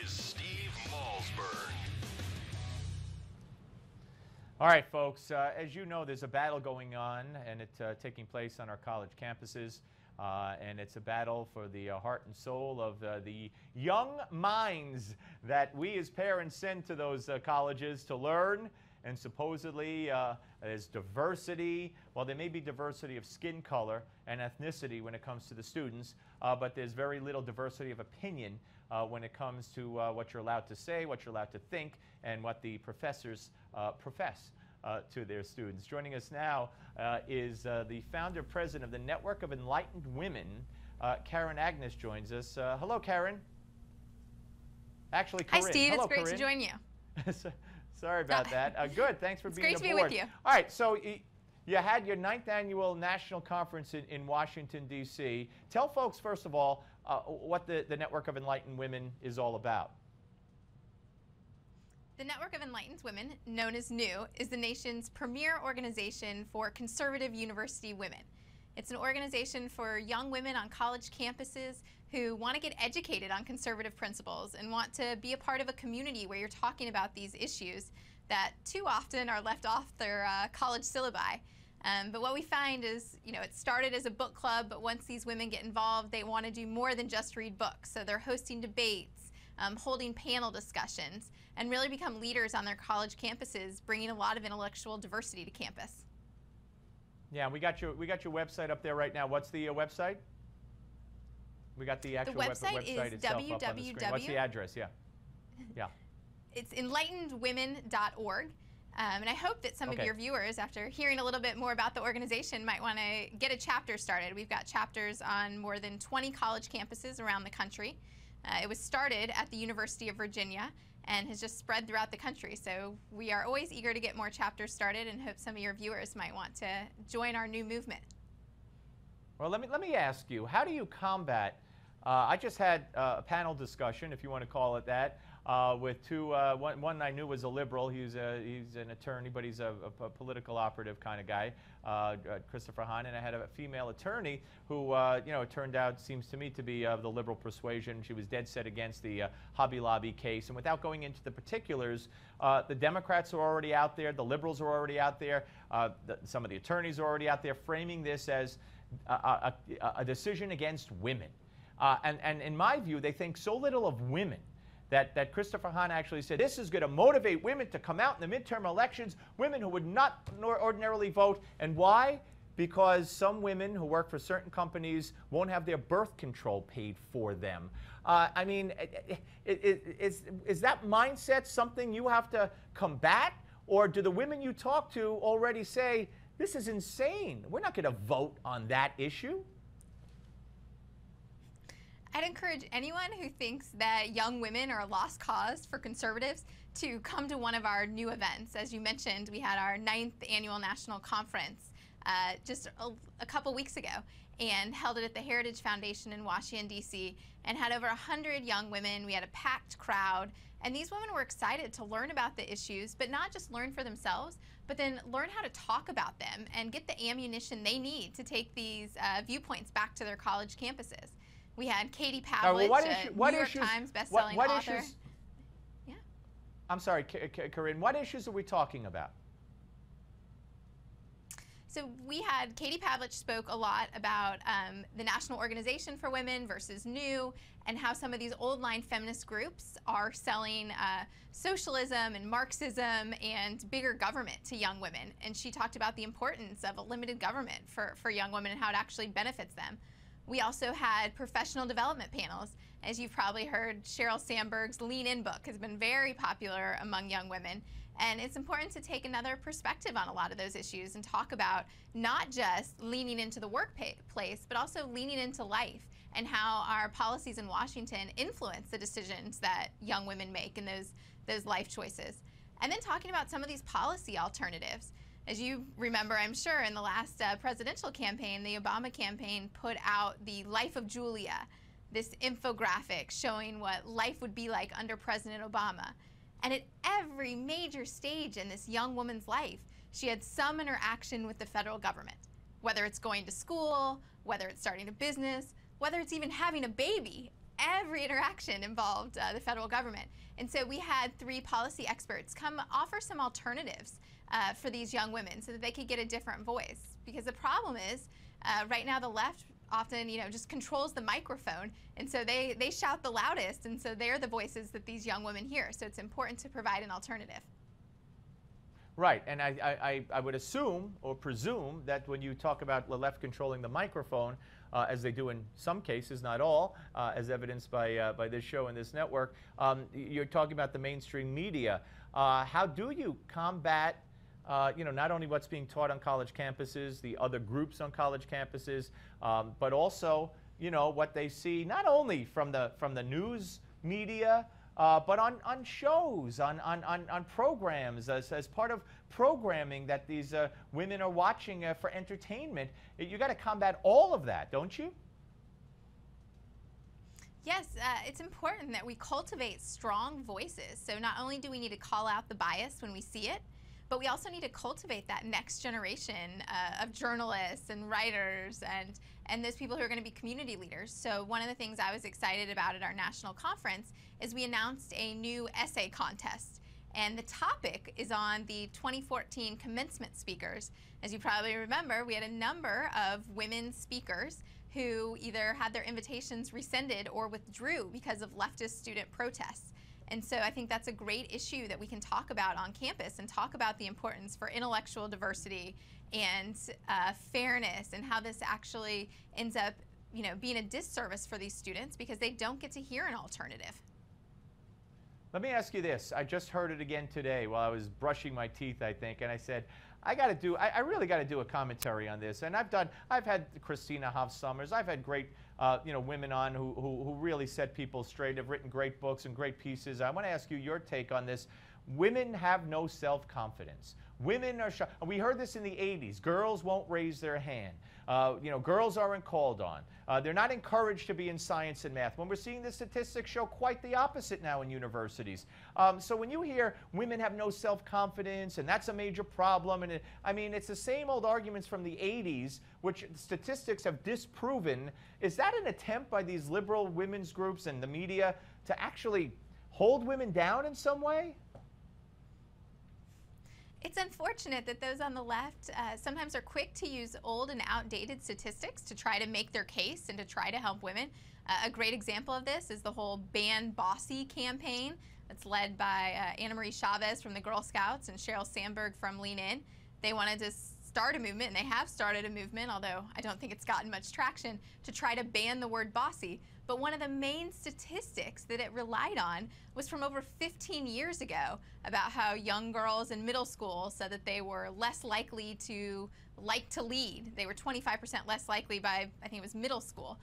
Here's Steve Malzberg. All right, folks, as you know, there's a battle going on, and it's taking place on our college campuses. And it's a battle for the heart and soul of the young minds that we as parents send to those colleges to learn. And supposedly there's diversity. Well, there may be diversity of skin color and ethnicity when it comes to the students, but there's very little diversity of opinion when it comes to what you're allowed to say, what you're allowed to think, and what the professors profess to their students. Joining us now is the founder president of the Network of Enlightened Women. Karin Agness joins us. Hello, Karin. Actually, Karin. Hi, Steve. Hello, it's great Karin. to join you. Sorry about that. Good. Thanks for being aboard. It's great to be with you. All right. So you had your 9th annual national conference in Washington, D.C. Tell folks, first of all, what the Network of Enlightened Women is all about. The Network of Enlightened Women, known as NeW, is the nation's premier organization for conservative university women. It's an organization for young women on college campuses who want to get educated on conservative principles and want to be a part of a community where you're talking about these issues that too often are left off their college syllabi. But what we find is, it started as a book club, but once these women get involved, they want to do more than just read books. So they're hosting debates, holding panel discussions, and really become leaders on their college campuses, bringing a lot of intellectual diversity to campus. Yeah, we got your website up there right now. What's the website? We got the actual website is itself up on the screen. What's the address? Yeah. It's enlightenedwomen.org. And I hope that some of your viewers, after hearing a little bit more about the organization, might want to get a chapter started. We've got chapters on more than 20 college campuses around the country. It was started at the University of Virginia and has just spread throughout the country. So we are always eager to get more chapters started and hope some of your viewers might want to join our new movement. Well, let me ask you, how do you combat, I just had a panel discussion, if you want to call it that, with one I knew was a liberal. He's an attorney, but he's a political operative kind of guy, Christopher Hahn, and I had a female attorney who, it turned out, seems to me to be of the liberal persuasion. She was dead set against the Hobby Lobby case, and without going into the particulars, the Democrats are already out there, the liberals are already out there, some of the attorneys are already out there framing this as a decision against women. And in my view, they think so little of women that Christopher Hahn actually said, this is going to motivate women to come out in the midterm elections, women who would not ordinarily vote. And why? Because some women who work for certain companies won't have their birth control paid for them. I mean, is that mindset something you have to combat? Or do the women you talk to already say, this is insane, we're not going to vote on that issue? I'd encourage anyone who thinks that young women are a lost cause for conservatives to come to one of our new events. As you mentioned, we had our 9th annual national conference just a couple weeks ago and held it at the Heritage Foundation in Washington, D.C., and had over 100 young women. We had a packed crowd, and these women were excited to learn about the issues, but not just learn for themselves, but then learn how to talk about them and get the ammunition they need to take these viewpoints back to their college campuses. We had Katie Pavlich, New York Times bestselling author. Yeah. I'm sorry, Karin, what issues are we talking about? So we had Katie Pavlich spoke a lot about the National Organization for Women versus NeW, and how some of these old line feminist groups are selling socialism and Marxism and bigger government to young women. And she talked about the importance of a limited government for young women and how it actually benefits them. We also had professional development panels. As you've probably heard, Sheryl Sandberg's Lean In book has been very popular among young women. And it's important to take another perspective on a lot of those issues and talk about not just leaning into the workplace, but also leaning into life and how our policies in Washington influence the decisions that young women make in those life choices. And then talking about some of these policy alternatives. As you remember, I'm sure, in the last presidential campaign, the Obama campaign put out the Life of Julia, this infographic showing what life would be like under President Obama. And at every major stage in this young woman's life, she had some interaction with the federal government, whether it's going to school, whether it's starting a business, whether it's even having a baby. every interaction involved the federal government. And so we had 3 policy experts come offer some alternatives for these young women so that they could get a different voice. Because the problem is, right now the left often, just controls the microphone, and so they shout the loudest, and so they're the voices that these young women hear. So it's important to provide an alternative. Right, and I would assume or presume that when you talk about the left controlling the microphone, as they do in some cases, not all, as evidenced by this show and this network, you're talking about the mainstream media. How do you combat not only what's being taught on college campuses, the other groups on college campuses, but also, what they see not only from the news media, but on shows, on programs, as part of programming that these women are watching for entertainment. You got to combat all of that, don't you? Yes, it's important that we cultivate strong voices. So not only do we need to call out the bias when we see it, but we also need to cultivate that next generation of journalists and writers and those people who are going to be community leaders. So one of the things I was excited about at our national conference is we announced a new essay contest. And the topic is on the 2014 commencement speakers. As you probably remember, we had a number of women speakers who either had their invitations rescinded or withdrew because of leftist student protests. And so I think that's a great issue that we can talk about on campus and talk about the importance for intellectual diversity and fairness, and how this actually ends up being a disservice for these students because they don't get to hear an alternative. Let me ask you this. I just heard it again today while I was brushing my teeth, I think, and I said, I really got to do a commentary on this. And I've had Christina Hoff Sommers, I've had great women on who really set people straight, have written great books and great pieces. I want to ask you your take on this. Women have no self-confidence. Women are shy. We heard this in the 80s. Girls won't raise their hand. Girls aren't called on. They're not encouraged to be in science and math. When we're seeing the statistics show quite the opposite now in universities. So when you hear women have no self-confidence and that's a major problem, and it's the same old arguments from the 80s, which statistics have disproven. Is that an attempt by these liberal women's groups and the media to actually hold women down in some way? It's unfortunate that those on the left sometimes are quick to use old and outdated statistics to try to make their case and to try to help women. A great example of this is the whole Ban Bossy campaign that's led by Anna Marie Chavez from the Girl Scouts and Sheryl Sandberg from Lean In. They wanted to start a movement, and they have started a movement, although I don't think it's gotten much traction, to try to ban the word bossy. But one of the main statistics that it relied on was from over 15 years ago about how young girls in middle school said that they were less likely to like to lead. They were 25% less likely by, I think it was middle school.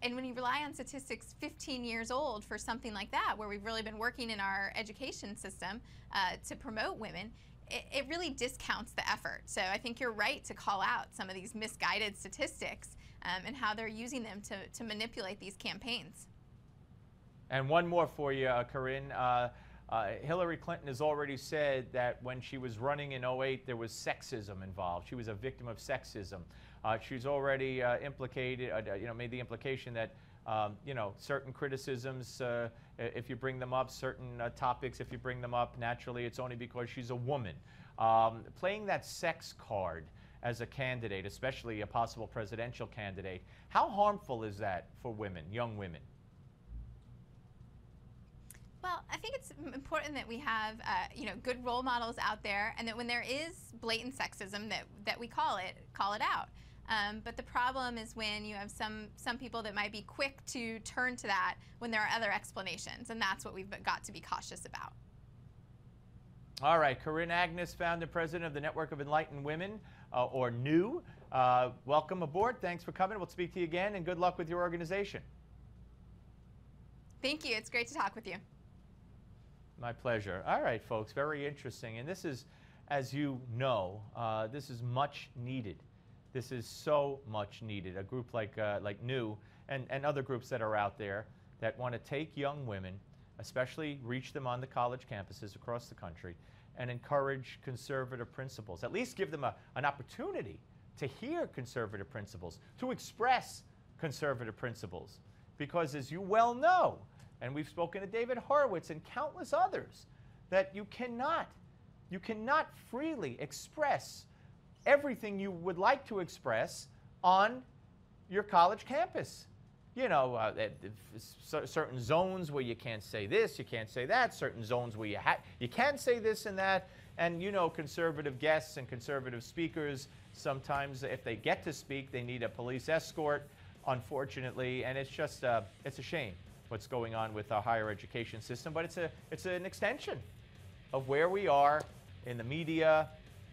And when you rely on statistics 15 years old for something like that, where we've really been working in our education system to promote women, it really discounts the effort. So I think you're right to call out some of these misguided statistics and how they're using them to manipulate these campaigns. And one more for you, Karin. Hillary Clinton has already said that when she was running in 2008, there was sexism involved. She was a victim of sexism. She's already made the implication that certain criticisms, if you bring them up, certain topics, if you bring them up, naturally it's only because she's a woman. Playing that sex card as a candidate, especially a possible presidential candidate, how harmful is that for women, young women? Well, I think it's important that we have good role models out there, and that when there is blatant sexism, that we call it out. But the problem is when you have some people that might be quick to turn to that when there are other explanations, and that's what we've got to be cautious about. All right, Karin Agness, founder and president of the Network of Enlightened Women, or NeW. Welcome aboard. Thanks for coming. We'll speak to you again, and good luck with your organization. Thank you. It's great to talk with you. My pleasure. All right, folks, very interesting. And this is, as you know, this is much needed. This is so much needed. A group like NeW and other groups that are out there that want to take young women, especially reach them on the college campuses across the country, and encourage conservative principles. At least give them an opportunity to hear conservative principles, to express conservative principles. Because as you well know, and we've spoken to David Horowitz and countless others, that you cannot freely express everything you would like to express on your college campus. You know, certain zones where you can't say this, you can't say that, certain zones where you can say this and that. And you know, conservative guests and conservative speakers, sometimes if they get to speak, they need a police escort, unfortunately. And it's just, it's a shame what's going on with our higher education system. But it's an extension of where we are in the media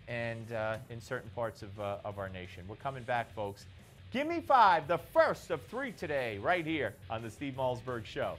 and in certain parts of our nation. We're coming back, folks. Give me 5, the first of 3 today, right here on the Steve Malzberg Show.